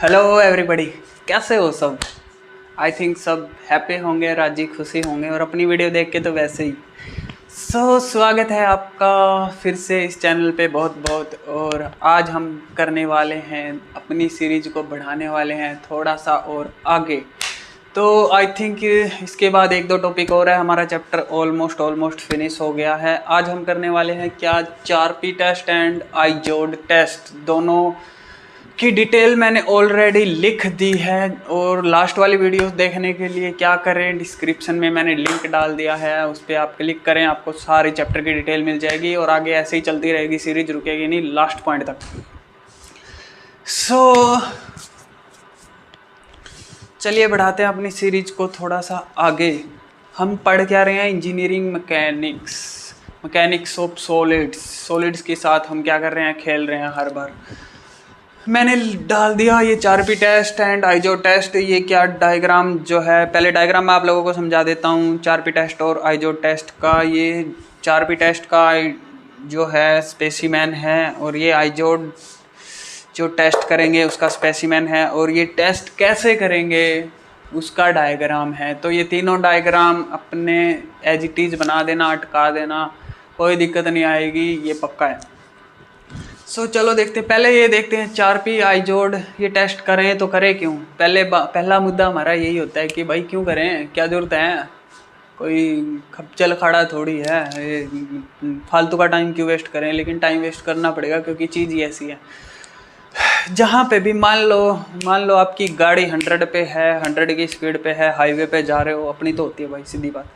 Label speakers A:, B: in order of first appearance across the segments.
A: Hello everybody, कैसे हो सब। आई थिंक सब हैप्पी होंगे, राजी खुशी होंगे और अपनी वीडियो देख के तो वैसे ही। स्वागत है आपका फिर से इस चैनल पे बहुत बहुत। और आज हम करने वाले हैं, अपनी सीरीज को बढ़ाने वाले हैं थोड़ा सा और आगे। तो आई थिंक इसके बाद एक दो टॉपिक और है, हमारा चैप्टर ऑलमोस्ट फिनिश हो गया है। आज हम करने वाले हैं क्या, 4P टेस्ट एंड आइजोड टेस्ट दोनों की डिटेल मैंने ऑलरेडी लिख दी है। और लास्ट वाली वीडियो देखने के लिए क्या करें, डिस्क्रिप्शन में मैंने लिंक डाल दिया है, उस पर आप क्लिक करें, आपको सारी चैप्टर की डिटेल मिल जाएगी। और आगे ऐसे ही चलती रहेगी सीरीज, रुकेगी नहीं लास्ट पॉइंट तक। चलिए बढ़ाते हैं अपनी सीरीज को थोड़ा सा आगे। हम पढ़ क्या रहे हैं, इंजीनियरिंग मैकेनिक्स ऑफ सॉलिड्स के साथ हम क्या कर रहे हैं, खेल रहे हैं हर बार। मैंने डाल दिया ये 4P टेस्ट एंड आइजोड टेस्ट। ये क्या डायग्राम जो है, पहले डायग्राम मैं आप लोगों को समझा देता हूँ 4P टेस्ट और आइजोड टेस्ट का। ये 4P टेस्ट का जो है स्पेसिमेन है, और ये आइजोड जो टेस्ट करेंगे उसका स्पेसिमेन है। और ये टेस्ट कैसे करेंगे उसका डायग्राम है। तो ये तीनों डायग्राम अपने एज इट इज़ बना देना, अटका देना, कोई दिक्कत नहीं आएगी, ये पक्का है। चलो देखते हैं, पहले ये देखते हैं 4P आइजोड ये टेस्ट करें तो करें क्यों। पहला मुद्दा हमारा यही होता है कि भाई क्यों करें, क्या ज़रूरत है, कोई खपचल खड़ा थोड़ी है, फालतू का टाइम क्यों वेस्ट करें। लेकिन टाइम वेस्ट करना पड़ेगा क्योंकि चीज़ ही ऐसी है। जहाँ पे भी मान लो आपकी गाड़ी 100 पे है, 100 की स्पीड पे है, हाईवे पे जा रहे हो, अपनी तो होती है भाई, सीधी बात।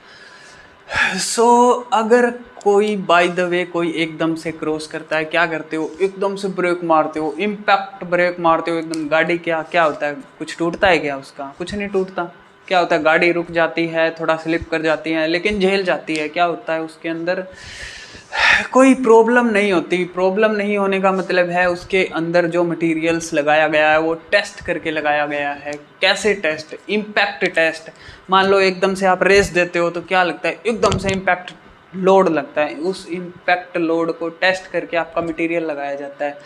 A: अगर कोई बाय द वे कोई एकदम से क्रॉस करता है, क्या करते हो, एकदम से ब्रेक मारते हो, इम्पैक्ट ब्रेक मारते हो एकदम। गाड़ी क्या होता है, कुछ टूटता है क्या उसका, कुछ नहीं टूटता। क्या होता है, गाड़ी रुक जाती है, थोड़ा स्लिप कर जाती है, लेकिन झेल जाती है। क्या होता है उसके अंदर, कोई प्रॉब्लम नहीं होती। प्रॉब्लम नहीं होने का मतलब है उसके अंदर जो मटेरियल्स लगाया गया है वो टेस्ट करके लगाया गया है। कैसे टेस्ट, इम्पैक्ट टेस्ट। मान लो एकदम से आप रेस देते हो तो क्या लगता है, एकदम से इम्पैक्ट लोड लगता है, उस इम्पैक्ट लोड को टेस्ट करके आपका मटेरियल लगाया जाता है।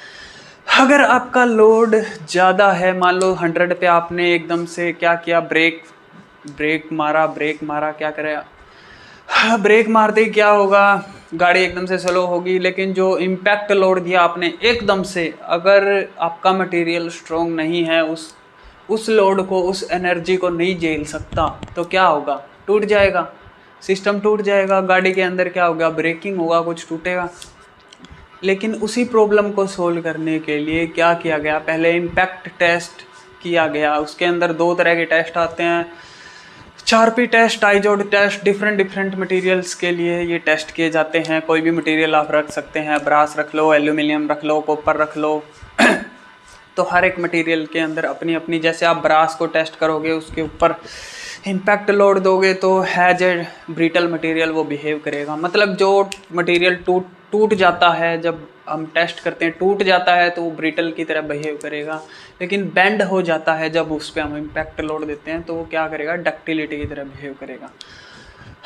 A: अगर आपका लोड ज़्यादा है, मान लो 100 पे आपने एकदम से क्या किया, ब्रेक मारा, क्या करेगा, ब्रेक मारते ही क्या होगा, गाड़ी एकदम से स्लो होगी। लेकिन जो इम्पैक्ट लोड दिया आपने एकदम से, अगर आपका मटेरियल स्ट्रॉन्ग नहीं है, उस लोड को, उस एनर्जी को नहीं झेल सकता, तो क्या होगा, टूट जाएगा, सिस्टम टूट जाएगा। गाड़ी के अंदर क्या होगा, ब्रेकिंग होगा, कुछ टूटेगा। लेकिन उसी प्रॉब्लम को सोल्व करने के लिए क्या किया गया, पहले इम्पैक्ट टेस्ट किया गया। उसके अंदर 2 तरह के टेस्ट आते हैं, 4P test, Izod test. Different materials के लिए ये टेस्ट किए जाते हैं। कोई भी मटेरियल आप रख सकते हैं, ब्रास रख लो, एल्यूमिनियम रख लो, कॉपर रख लो। तो हर एक मटेरियल के अंदर अपनी, जैसे आप ब्रास को टेस्ट करोगे, उसके ऊपर इम्पैक्ट लोड दोगे तो हैज ए ब्रिटल मटेरियल वो बिहेव करेगा। मतलब जो मटेरियल टूट जाता है, जब हम टेस्ट करते हैं टूट जाता है तो वो ब्रिटल की तरह बिहेव करेगा। लेकिन बेंड हो जाता है जब उस पर हम इम्पैक्ट लोड देते हैं तो वो क्या करेगा, डक्टिलिटी की तरह बिहेव करेगा।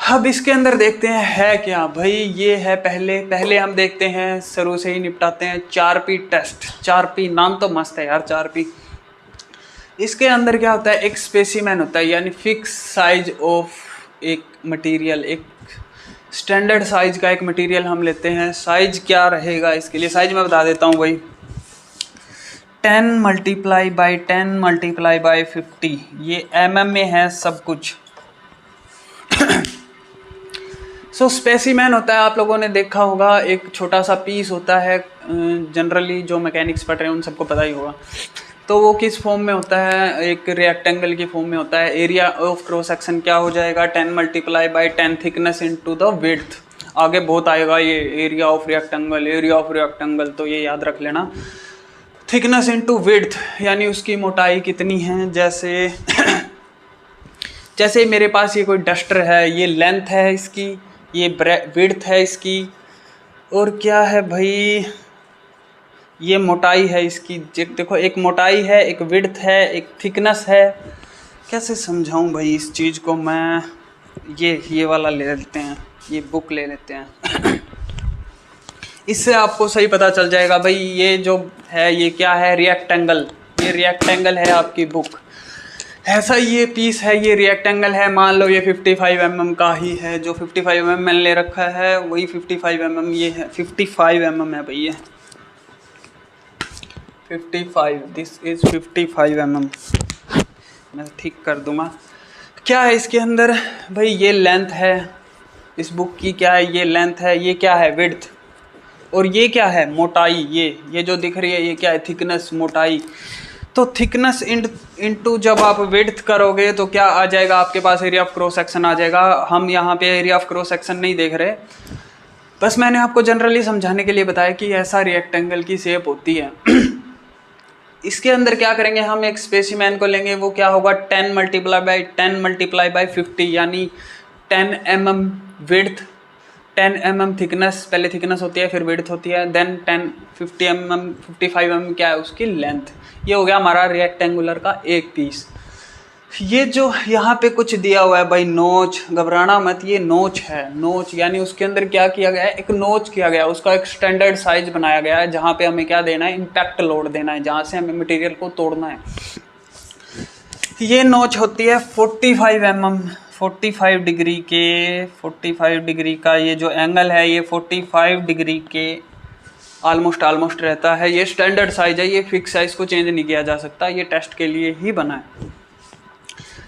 A: अब इसके अंदर देखते हैं है क्या भाई। ये है पहले हम देखते हैं, शुरू से ही निपटाते हैं 4P टेस्ट। 4P नाम तो मस्त है यार, 4P। इसके अंदर क्या होता है, एक स्पेसिमेन होता है, यानी फिक्स साइज ऑफ एक मटेरियल, एक स्टैंडर्ड साइज का एक मटेरियल हम लेते हैं। साइज क्या रहेगा, इसके लिए साइज मैं बता देता हूँ भाई, 10 × 10 × 50। ये mm में है सब कुछ। स्पेसिमेन होता है, आप लोगों ने देखा होगा, एक छोटा सा पीस होता है। जनरली जो मैकेनिक्स पढ़ रहे हैं उन सबको पता ही होगा। तो वो किस फॉर्म में होता है, एक रेक्टेंगल की फॉर्म में होता है। एरिया ऑफ क्रॉस सेक्शन क्या हो जाएगा, 10 × 10 थिकनेस इनटू द विड्थ। आगे बहुत आएगा ये एरिया ऑफ रेक्टेंगल, तो ये याद रख लेना, थिकनेस इनटू विड्थ, यानी उसकी मोटाई कितनी है। जैसे मेरे पास ये कोई डस्टर है, ये लेंथ है इसकी, ये विड्थ है इसकी, और क्या है भाई, ये मोटाई है इसकी। देखो, एक मोटाई है, एक विड्थ है, एक थिकनेस है। कैसे समझाऊं भाई इस चीज़ को मैं, ये वाला ले लेते हैं, ये बुक ले लेते हैं। इससे आपको सही पता चल जाएगा भाई। ये जो है ये क्या है, रेक्टेंगल। ये रेक्टेंगल है आपकी बुक, ऐसा ये पीस है, ये रेक्टेंगल है, मान लो ये 55 mm का ही है, जो 55 mm मैंने ले रखा है वही 55 mm ये है, 55 mm है भैया, 55, दिस इज़ 55 mm। मैं ठीक कर दूंगा। क्या है इसके अंदर भाई, ये लेंथ है इस बुक की, क्या है ये लेंथ है, ये क्या है विड्थ, और ये क्या है मोटाई, ये जो दिख रही है ये क्या है थिकनेस, मोटाई। तो थिकनेस इनटू जब आप विड्थ करोगे तो क्या आ जाएगा आपके पास, एरिया ऑफ क्रॉस सेक्शन आ जाएगा। हम यहाँ पे एरिया ऑफ क्रॉस सेक्शन नहीं देख रहे, बस मैंने आपको जनरली समझाने के लिए बताया कि ऐसा रेक्टेंगल की शेप होती है। इसके अंदर क्या करेंगे, हम एक स्पेसिमेन को लेंगे, वो क्या होगा 10 मल्टीप्लाई बाई 50, यानी 10 mm विड्थ, 10 mm थिकनेस, पहले थिकनेस होती है फिर विड्थ होती है, देन 50 mm 55 mm क्या है उसकी लेंथ। ये हो गया हमारा रेक्टेंगुलर का एक पीस। ये जो यहाँ पे कुछ दिया हुआ है भाई नोच, घबराना मत, ये नोच है, नोच यानी उसके अंदर क्या किया गया है, एक नोच किया गया है, उसका एक स्टैंडर्ड साइज बनाया गया है जहाँ पे हमें क्या देना है, इम्पैक्ट लोड देना है, जहाँ से हमें मटेरियल को तोड़ना है। ये नोच होती है 45 mm, 45 डिग्री के, 45 डिग्री का ये जो एंगल है ये 45 डिग्री के ऑलमोस्ट रहता है। ये स्टैंडर्ड साइज है, ये फिक्स है, इसको चेंज नहीं किया जा सकता, ये टेस्ट के लिए ही बना है।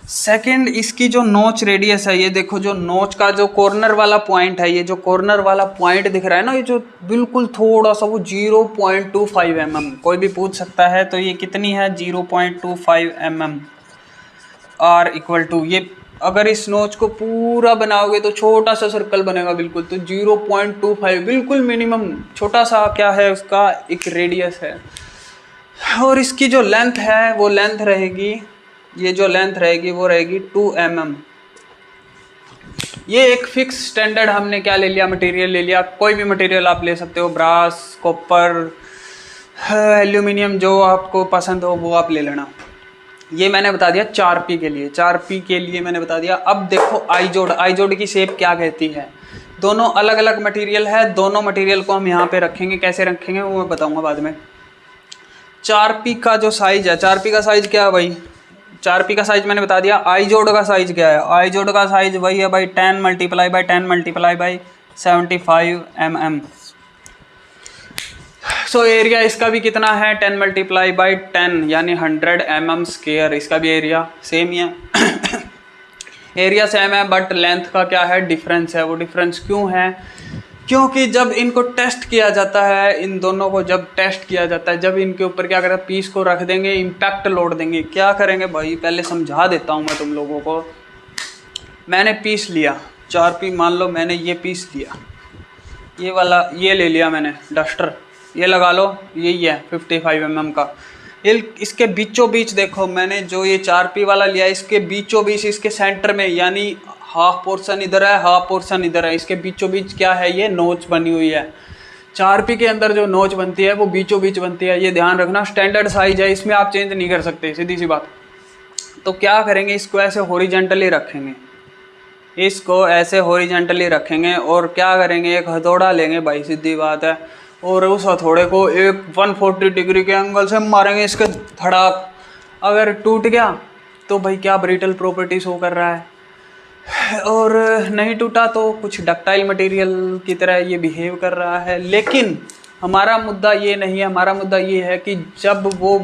A: सेकंड, इसकी जो नोच रेडियस है, ये देखो जो नोच का जो कॉर्नर वाला पॉइंट है, ये जो कॉर्नर वाला पॉइंट दिख रहा है ना, ये जो बिल्कुल थोड़ा सा वो 0.25 mm, कोई भी पूछ सकता है, तो ये कितनी है 0.25 mm आर इक्वल टू, ये अगर इस नोच को पूरा बनाओगे तो छोटा सा सर्कल बनेगा बिल्कुल, तो 0.25 बिल्कुल मिनिमम छोटा सा क्या है उसका एक रेडियस है। और इसकी जो लेंथ है वो लेंथ रहेगी, ये जो लेंथ रहेगी वो रहेगी 2 mm। ये एक फिक्स स्टैंडर्ड हमने क्या ले लिया, मटेरियल ले लिया, कोई भी मटेरियल आप ले सकते हो, ब्रास, कॉपर, एल्यूमिनियम, जो आपको पसंद हो वो आप ले लेना। ये मैंने बता दिया 4P के लिए, 4P के लिए मैंने बता दिया। अब देखो आई जोड़ की शेप क्या कहती है, दोनों अलग अलग मटेरियल है, दोनों मटेरियल को हम यहाँ पे रखेंगे, कैसे रखेंगे वो मैं बताऊंगा बाद में। 4P का जो साइज है, 4P का साइज क्या है भाई, 4P का साइज मैंने बता दिया। आई जोड़ का साइज क्या है, आई जोड़ का साइज वही है भाई 10 multiply by 75 mm। So area इसका भी कितना है 10 मल्टीप्लाई बाई 10 यानी 100 mm स्क्वायर, इसका भी एरिया सेम ही है। एरिया सेम है बट लेंथ का क्या है डिफरेंस है। वो डिफरेंस क्यों है, क्योंकि जब इनको टेस्ट किया जाता है, इन दोनों को जब टेस्ट किया जाता है, जब इनके ऊपर क्या करें पीस को रख देंगे, इम्पैक्ट लोड देंगे, क्या करेंगे भाई पहले समझा देता हूँ मैं तुम लोगों को। मैंने पीस लिया 4P, मान लो मैंने ये पीस लिया, ये वाला ये ले लिया मैंने डस्टर, ये लगा लो, यही है 55 mm का। इसके बीचों बीच देखो मैंने जो ये 4P वाला लिया, इसके बीचों बीच, इसके सेंटर में, यानी हाफ पोर्शन इधर है हाफ पोर्शन इधर है, इसके बीचों बीच क्या है ये नोच बनी हुई है। 4P के अंदर जो नोच बनती है वो बीचों बीच बनती है, ये ध्यान रखना, स्टैंडर्ड साइज है, इसमें आप चेंज नहीं कर सकते, सीधी सी बात। तो क्या करेंगे, इसको ऐसे हॉरिजॉन्टली रखेंगे, इसको ऐसे हॉरिजॉन्टली रखेंगे और क्या करेंगे एक हथौड़ा लेंगे भाई, सीधी बात है, और उस हथौड़े को एक 140 डिग्री के एंगल से मारेंगे इसके धड़ाक। अगर टूट गया तो भाई क्या ब्रिटल प्रॉपर्टी शो कर रहा है, और नहीं टूटा तो कुछ डक्टाइल मटेरियल की तरह ये बिहेव कर रहा है। लेकिन हमारा मुद्दा ये नहीं है, हमारा मुद्दा ये है कि जब वो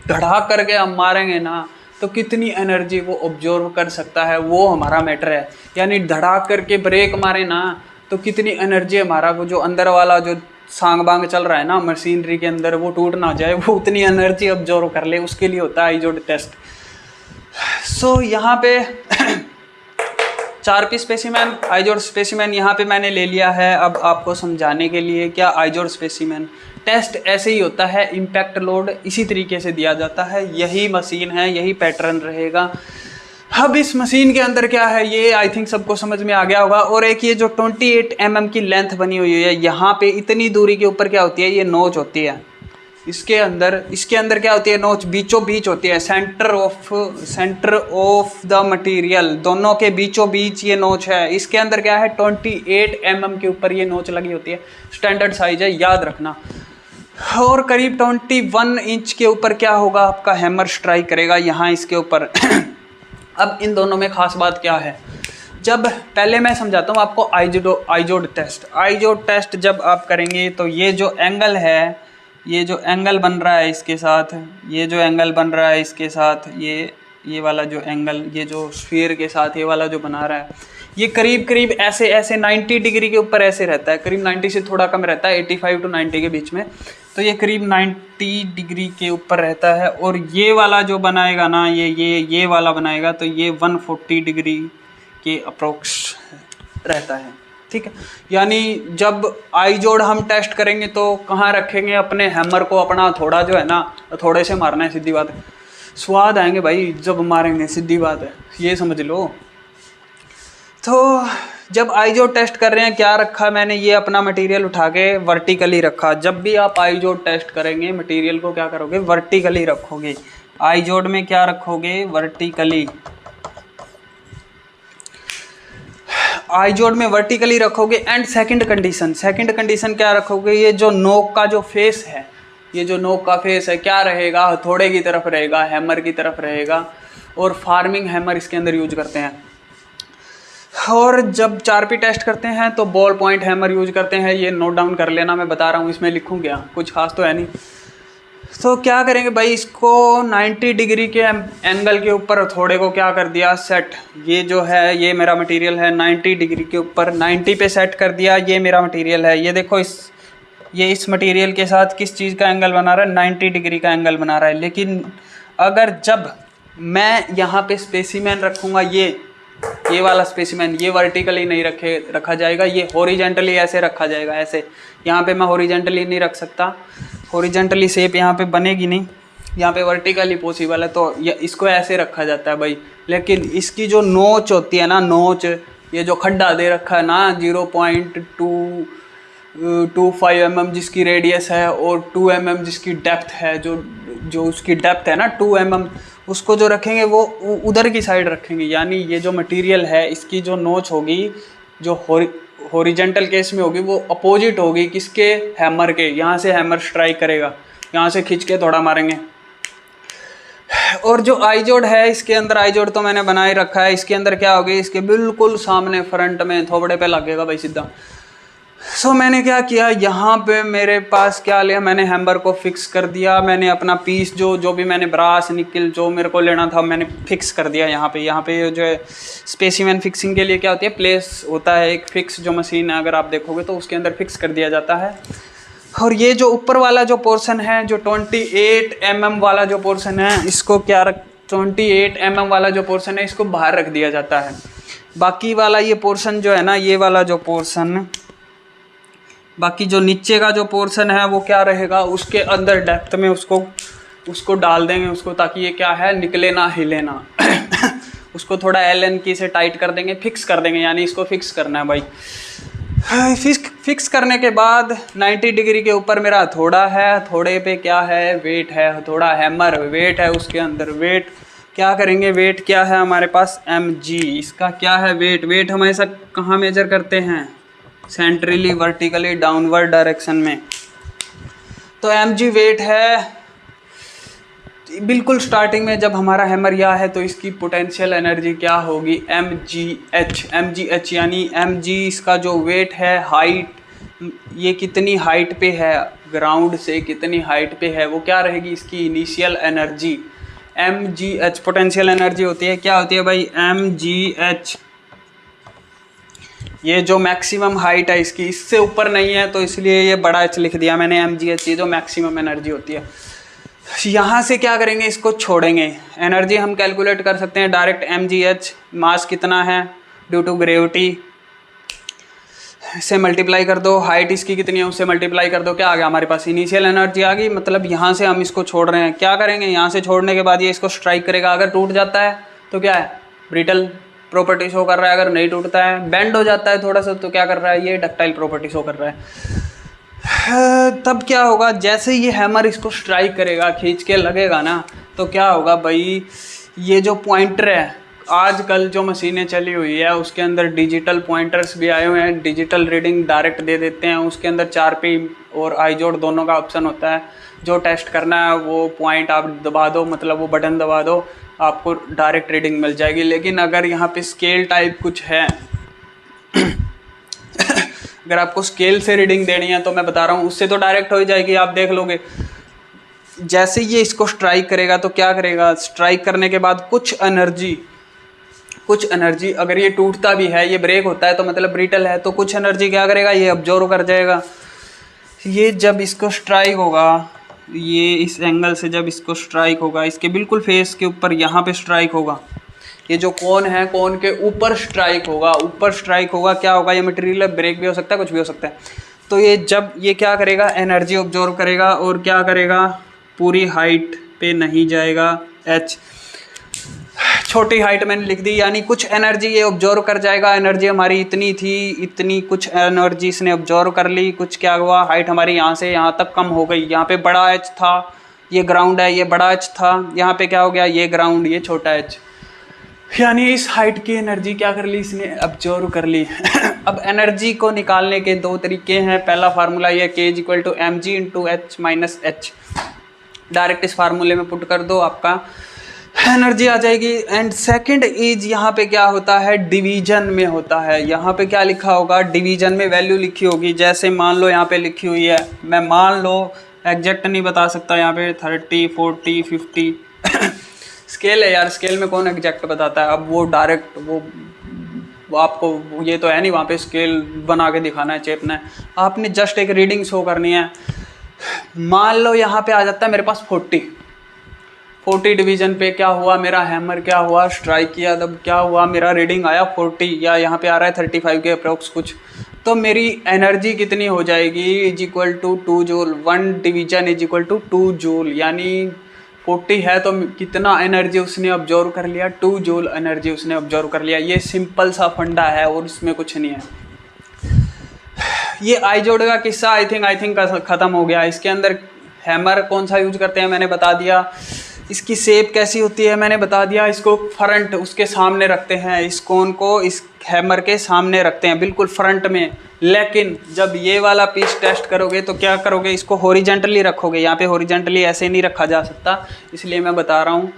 A: धड़ाक करके हम मारेंगे ना तो कितनी एनर्जी वो ऑब्जर्व कर सकता है, वो हमारा मैटर है। यानी धड़ाक करके ब्रेक मारे ना तो कितनी एनर्जी हमारा वो जो अंदर वाला जो सांग बांग चल रहा है ना मशीनरी के अंदर, वो टूट ना जाए, वो उतनी एनर्जी ऑब्जर्व कर ले, उसके लिए होता है आई जोड़ टेस्ट। सो यहाँ पे 4P स्पेसिमेन, आई जोड़ स्पेसिमेन यहाँ पे मैंने ले लिया है। अब आपको समझाने के लिए क्या आई जोड़ स्पेसिमेन टेस्ट ऐसे ही होता है, इम्पैक्ट लोड इसी तरीके से दिया जाता है, यही मशीन है, यही पैटर्न रहेगा। अब इस मशीन के अंदर क्या है ये आई थिंक सबको समझ में आ गया होगा। और एक ये जो 28 mm की लेंथ बनी हुई है, यहाँ पे इतनी दूरी के ऊपर क्या होती है, ये नोच होती है। इसके अंदर क्या होती है, नोच बीचों बीच होती है, सेंटर ऑफ द मटेरियल, दोनों के बीचों बीच ये नोच है। इसके अंदर क्या है 28 mm के ऊपर ये नोच लगी होती है, स्टैंडर्ड साइज है, याद रखना। और करीब 21 इंच के ऊपर क्या होगा, आपका हैमर स्ट्राइक करेगा यहाँ इसके ऊपर। अब इन दोनों में खास बात क्या है, जब पहले मैं समझाता हूँ आपको आइजोड टेस्ट जब आप करेंगे तो ये जो एंगल है, ये जो एंगल बन रहा है इसके साथ, ये जो एंगल बन रहा है इसके साथ, ये वाला जो एंगल, ये जो स्फीयर के साथ ये वाला जो बना रहा है, ये करीब करीब ऐसे ऐसे 90 डिग्री के ऊपर ऐसे रहता है, करीब 90 से थोड़ा कम रहता है, 85 to 90 के बीच में। तो ये करीब 90 डिग्री के ऊपर रहता है। और ये वाला जो बनाएगा ना, ये वाला बनाएगा तो ये 140 डिग्री के अप्रोक्स रहता है, ठीक है। यानी जब आई जोड़ हम टेस्ट करेंगे तो कहाँ रखेंगे, अपने हैमर को अपना थोड़ा जो है ना, थोड़े से मारना है, सीधी बात है। स्वाद आएंगे भाई जब मारेंगे, सीधी बात है, ये समझ लो। तो जब आईजोड टेस्ट कर रहे हैं, क्या रखा मैंने, ये अपना मटेरियल उठा के वर्टिकली रखा। जब भी आप आईजोड टेस्ट करेंगे मटेरियल को क्या करोगे, वर्टिकली रखोगे। आईजोड में क्या रखोगे, वर्टिकली। आईजोड में वर्टिकली रखोगे। एंड सेकंड कंडीशन क्या रखोगे, ये जो नोक का जो फेस है, ये जो नोक का फेस है क्या रहेगा, हथौड़े की तरफ रहेगा, हैमर की तरफ रहेगा। और फार्मिंग हैमर इसके अंदर यूज करते हैं। और जब 4P टेस्ट करते हैं तो बॉल पॉइंट हैमर यूज करते हैं। ये नोट डाउन कर लेना, मैं बता रहा हूँ, इसमें लिखूँ क्या, कुछ खास तो है नहीं। तो क्या करेंगे भाई, इसको 90 डिग्री के एंगल के ऊपर हथौड़े को क्या कर दिया, सेट। ये जो है, ये मेरा मटेरियल है 90 डिग्री के ऊपर, 90 पे सेट कर दिया। ये मेरा मटेरियल है, ये देखो ये इस मटेरियल के साथ किस चीज़ का एंगल बना रहा है, 90 डिग्री का एंगल बना रहा है। लेकिन अगर जब मैं यहाँ पे स्पेसिमेन रखूँगा, ये वाला स्पेसिमेन, ये वर्टिकली नहीं रखा जाएगा, ये हॉरिजेंटली ऐसे रखा जाएगा, ऐसे। यहाँ पे मैं हॉरिजेंटली नहीं रख सकता, हॉरिजेंटली शेप यहाँ पे बनेगी नहीं, यहाँ पे वर्टिकली पॉसिबल है, तो इसको ऐसे रखा जाता है भाई। लेकिन इसकी जो नोच होती है ना, नोच, ये जो खड्डा दे रखा है ना, 0.225 mm जिसकी रेडियस है और 2 mm जिसकी डेप्थ है, जो उसकी डेप्थ है ना 2 mm, उसको जो रखेंगे वो उधर की साइड रखेंगे। यानी ये जो मटेरियल है इसकी जो नोच होगी, जो हॉरिजेंटल केस में होगी, वो अपोजिट होगी किसके, हैमर के। यहाँ से हैमर स्ट्राइक करेगा, यहाँ से खींच के थोड़ा मारेंगे। और जो आईजोड है, इसके अंदर आईजोड तो मैंने बनाए रखा है, इसके अंदर क्या होगी, इसके बिल्कुल सामने फ्रंट में थोबड़े पे लगेगा भाई सीधा। सो मैंने क्या किया, यहाँ पे मेरे पास क्या लिया, मैंने हैमर को फिक्स कर दिया। मैंने अपना पीस जो भी मैंने ब्रास निकल जो मेरे को लेना था मैंने फिक्स कर दिया यहाँ पे जो है स्पेसिमेन फिक्सिंग के लिए क्या होती है, प्लेस होता है एक फिक्स जो मशीन है, अगर आप देखोगे तो उसके अंदर फिक्स कर दिया जाता है। और ये जो ऊपर वाला जो पोर्शन है, जो 28 mm वाला जो पोर्शन है, इसको 28 mm वाला जो पोर्शन है, इसको बाहर रख दिया जाता है। बाकी वाला ये पोर्शन जो है ना, ये वाला जो पोर्शन, बाकी जो नीचे का जो पोर्शन है वो क्या रहेगा, उसके अंदर डेप्थ में उसको डाल देंगे उसको, ताकि ये क्या है, निकले ना, हिले ना। उसको थोड़ा Allen की से टाइट कर देंगे, फिक्स कर देंगे। यानी इसको फिक्स करना है भाई। फिक्स करने के बाद 90 डिग्री के ऊपर मेरा हथौड़ा है, हथौड़े पे क्या है, वेट है, हथौड़ा हैमर वेट है, उसके अंदर वेट क्या करेंगे, वेट क्या है हमारे पास, mg। इसका क्या है वेट हम ऐसा कहाँ मेजर करते हैं, सेंट्रली वर्टिकली डाउनवर्ड डायरेक्शन में। तो mg वेट है। बिल्कुल स्टार्टिंग में जब हमारा हैमर यह है तो इसकी पोटेंशियल एनर्जी क्या होगी, mgh। यानी mg इसका जो वेट है, हाइट, ये कितनी हाइट पे है, ग्राउंड से कितनी हाइट पे है, वो क्या रहेगी इसकी initial energy, mgh। Potential energy होती है, क्या होती है भाई, mgh। ये जो मैक्सिमम हाइट है इसकी, इससे ऊपर नहीं है तो इसलिए ये बड़ा h लिख दिया मैंने, mgh। ये जो मैक्सिमम एनर्जी होती है। यहाँ से क्या करेंगे, इसको छोड़ेंगे। एनर्जी हम कैलकुलेट कर सकते हैं डायरेक्ट, mgh मास कितना है ड्यू टू ग्रेविटी से मल्टीप्लाई कर दो, हाइट इसकी कितनी है उससे मल्टीप्लाई कर दो, क्या आ गया हमारे पास, इनिशियल एनर्जी आ गई। मतलब यहाँ से हम इसको छोड़ रहे हैं, क्या करेंगे, यहाँ से छोड़ने के बाद ये इसको स्ट्राइक करेगा। अगर टूट जाता है तो क्या है, ब्रिटल प्रॉपर्टी शो कर रहा है। अगर नहीं टूटता है, बेंड हो जाता है थोड़ा सा, तो क्या कर रहा है, ये डक्टाइल प्रॉपर्टी शो कर रहा है। तब क्या होगा, जैसे ये हैमर इसको स्ट्राइक करेगा, खींच के लगेगा ना, तो क्या होगा भाई, ये जो पॉइंटर है आजकल जो मशीनें चली हुई है उसके अंदर डिजिटल पॉइंटर्स भी आए हुए हैं, डिजिटल रीडिंग डायरेक्ट दे देते हैं। उसके अंदर 4P और आई जोड़ दोनों का ऑप्शन होता है। जो टेस्ट करना है वो पॉइंट आप दबा दो, मतलब वो बटन दबा दो, आपको डायरेक्ट रीडिंग मिल जाएगी। लेकिन अगर यहाँ पे स्केल टाइप कुछ है अगर आपको स्केल से रीडिंग देनी है तो मैं बता रहा हूँ उससे तो डायरेक्ट हो ही जाएगी, आप देख लोगे। जैसे ये इसको स्ट्राइक करेगा तो क्या करेगा, स्ट्राइक करने के बाद कुछ एनर्जी अगर ये टूटता भी है, ये ब्रेक होता है तो मतलब ब्रिटल है, तो कुछ एनर्जी क्या करेगा, ये अब्जॉर्व कर जाएगा। ये जब इसको स्ट्राइक होगा, ये इस एंगल से जब इसको स्ट्राइक होगा, इसके बिल्कुल फेस के ऊपर यहाँ पे स्ट्राइक होगा, ये जो कोन है कोन के ऊपर स्ट्राइक होगा, क्या होगा, ये मटेरियल ब्रेक भी हो सकता है, कुछ भी हो सकता है। तो ये जब ये क्या करेगा, एनर्जी ऑब्जॉर्व करेगा और क्या करेगा, पूरी हाइट पे नहीं जाएगा। h छोटी हाइट मैंने लिख दी, यानी कुछ एनर्जी ये ऑब्जॉर्व कर जाएगा। एनर्जी हमारी इतनी थी, इतनी कुछ एनर्जी इसने ऑब्जॉर्व कर ली। कुछ क्या हुआ, हाइट हमारी यहाँ से यहाँ तक कम हो गई। यहाँ पे बड़ा h था, ये ग्राउंड है, ये बड़ा h था, यहाँ पे क्या हो गया, ये ग्राउंड, ये छोटा h, यानी इस हाइट की एनर्जी क्या कर ली, इसने ऑब्जॉर्व कर ली। अब एनर्जी को निकालने के दो तरीके हैं। पहला फार्मूला ये k = mg × h डायरेक्ट इस फार्मूले में पुट कर दो, आपका एनर्जी आ जाएगी। एंड सेकंड इज, यहाँ पे क्या होता है, डिवीजन में होता है। यहाँ पे क्या लिखा होगा, डिवीजन में वैल्यू लिखी होगी। जैसे मान लो यहाँ पे लिखी हुई है, मैं मान लो एग्जैक्ट नहीं बता सकता, यहाँ पे 30, 40, 50 स्केल है यार, स्केल में कौन एग्जैक्ट बताता है। अब वो डायरेक्ट वो आपको ये तो है नहीं वहाँ पे स्केल बना के दिखाना है, चेपना है, आपने जस्ट एक रीडिंग शो करनी है। मान लो यहाँ पे आ जाता है मेरे पास 40 डिवीजन पे क्या हुआ, मेरा हैमर क्या हुआ, स्ट्राइक किया, तब क्या हुआ, मेरा रीडिंग आया 40, या यहाँ पे आ रहा है 35 के अप्रोक्स कुछ। तो मेरी एनर्जी कितनी हो जाएगी, = 2 जूल। 1 डिवीजन = 2 जूल, यानी 40 है तो कितना एनर्जी उसने ऑब्जर्व कर लिया, 2 जूल एनर्जी उसने ऑब्जर्व कर लिया। ये सिंपल सा फंडा है और इसमें कुछ नहीं है। ये आई जोड़ का किस्सा आई थिंक ख़त्म हो गया। इसके अंदर हैमर कौन सा यूज करते हैं मैंने बता दिया, इसकी शेप कैसी होती है मैंने बता दिया। इसको फ्रंट उसके सामने रखते हैं, इस कोन को इस हैमर के सामने रखते हैं बिल्कुल फ्रंट में। लेकिन जब ये वाला पीस टेस्ट करोगे तो क्या करोगे, इसको हॉरिजेंटली रखोगे। यहाँ पे हॉरिजेंटली ऐसे नहीं रखा जा सकता, इसलिए मैं बता रहा हूँ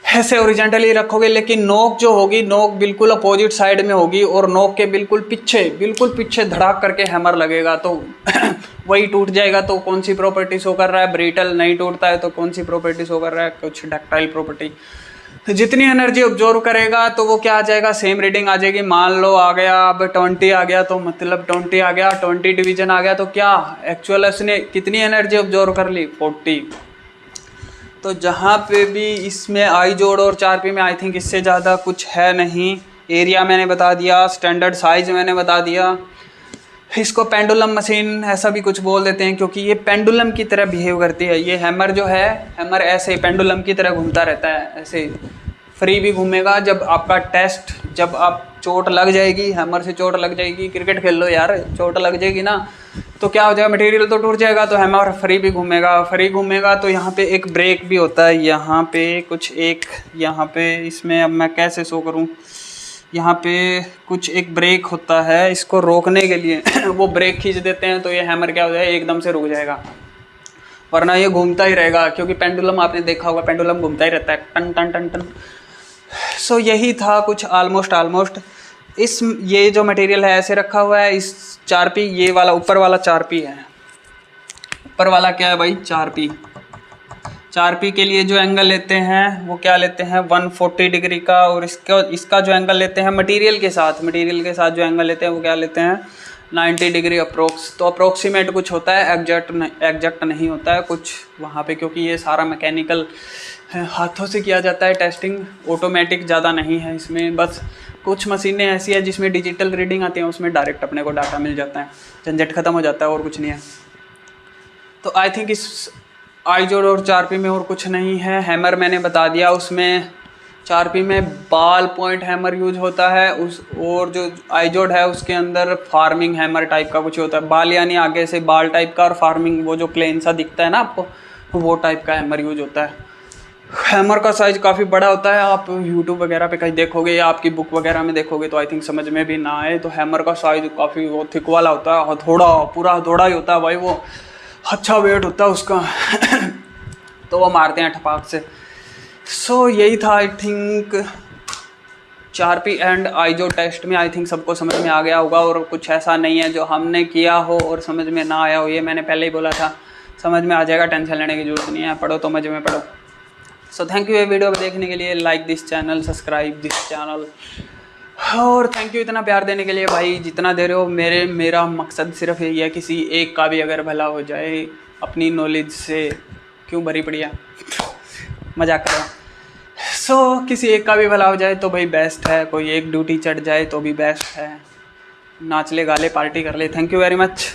A: ऐसे ओरिजेंटली रखोगे। लेकिन नोक जो होगी, नोक बिल्कुल अपोजिट साइड में होगी और नोक के बिल्कुल पीछे धड़ाक करके हैमर लगेगा तो वही टूट जाएगा। तो कौन सी प्रॉपर्टी शो कर रहा है, ब्रिटल नहीं टूटता है, तो कौन सी प्रॉपर्टी शो कर रहा है, कुछ डक्टाइल प्रॉपर्टी। तो जितनी एनर्जी ऑब्जर्व करेगा तो वो क्या आ जाएगा, सेम रीडिंग आ जाएगी। मान लो आ गया, अब 20 आ गया तो मतलब 20 आ गया, 20 डिवीजन आ गया तो क्या एक्चुअल उसने कितनी एनर्जी ऑब्जर्व कर ली, 40। तो जहाँ पे भी इसमें आई जोड़ और 4P में आई थिंक इससे ज़्यादा कुछ है नहीं। एरिया मैंने बता दिया, स्टैंडर्ड साइज मैंने बता दिया। इसको पेंडुलम मशीन ऐसा भी कुछ बोल देते हैं क्योंकि ये पेंडुलम की तरह बिहेव करती है। ये हैमर जो है, हैमर ऐसे ही पेंडुलम की तरह घूमता रहता है, ऐसे फ्री भी घूमेगा। जब आपका टेस्ट, जब आप चोट लग जाएगी, हैमर से चोट लग जाएगी, क्रिकेट खेल लो यार, चोट लग जाएगी ना तो क्या हो जाएगा, मटेरियल तो टूट जाएगा, तो हैमर फ्री भी घूमेगा। तो यहाँ पे एक ब्रेक भी होता है, यहाँ पे कुछ एक, यहाँ पे इसमें अब मैं कैसे शो करूँ, यहाँ पे कुछ एक ब्रेक होता है इसको रोकने के लिए वो ब्रेक खींच देते हैं तो ये हैमर क्या हो जाएगा, एकदम से रुक जाएगा, वरना ये घूमता ही रहेगा। क्योंकि पेंडुलम आपने देखा होगा, पेंडुलम घूमता ही रहता है, टन टन टन टन। सो यही था कुछ ऑलमोस्ट इस, ये जो मटेरियल है ऐसे रखा हुआ है। इस 4P, ये वाला ऊपर वाला 4P है, ऊपर वाला क्या है भाई, 4P के लिए जो एंगल लेते हैं वो क्या लेते हैं, 140 डिग्री का। और इसका जो एंगल लेते हैं मटेरियल के साथ जो एंगल लेते हैं वो क्या लेते हैं, 90 डिग्री अप्रोक्स। तो अप्रोक्सीमेट कुछ होता है, एग्जैक्ट नहीं होता है कुछ वहाँ पे, क्योंकि ये सारा मैकेनिकल हाथों से किया जाता है टेस्टिंग, ऑटोमेटिक ज़्यादा नहीं है इसमें। बस कुछ मशीनें ऐसी है जिसमें डिजिटल रीडिंग आती है, उसमें डायरेक्ट अपने को डाटा मिल जाता है, झंझट खत्म हो जाता है और कुछ नहीं है। तो आई थिंक इस आई जोड़ और 4P में और कुछ नहीं है। हैमर मैंने बता दिया, उसमें 4P में बाल पॉइंट हैमर यूज होता है और जो आई जोड़ है उसके अंदर फार्मिंग हैमर टाइप का कुछ होता है। बाल यानी आगे से बाल टाइप का, और फार्मिंग वो जो प्लेन सा दिखता है ना आपको, वो टाइप का हैमर यूज होता है। हैमर का साइज़ काफ़ी बड़ा होता है, आप यूट्यूब वगैरह पे कहीं देखोगे या आपकी बुक वगैरह में देखोगे तो आई थिंक समझ में भी ना आए। तो हैमर का साइज़ काफ़ी वो थिक वाला होता है, हथौड़ा पूरा हथौड़ा ही होता है भाई, वो अच्छा वेट होता है उसका। तो वो मारते हैं ठपाक से। सो यही था आई थिंक 4P एंड आइजो टेस्ट में, आई थिंक सबको समझ में आ गया होगा। और कुछ ऐसा नहीं है जो हमने किया हो और समझ में ना आया हो, ये मैंने पहले ही बोला था, समझ में आ जाएगा, टेंशन लेने की जरूरत नहीं है, पढ़ो तो मजे में पढ़ो। सो थैंक यू ये वीडियो को देखने के लिए, like this channel, subscribe this channel, और थैंक यू इतना प्यार देने के लिए भाई, जितना दे रहे हो। मेरा मकसद सिर्फ यही है, किसी एक का भी अगर भला हो जाए अपनी नॉलेज से, क्यों भरी पड़िया, मजाक कर रहा हूँ। सो किसी एक का भी भला हो जाए तो भाई बेस्ट है, कोई एक ड्यूटी चढ़ जाए तो भी बेस्ट है, नाच ले गा ले पार्टी कर ले। Thank you very much.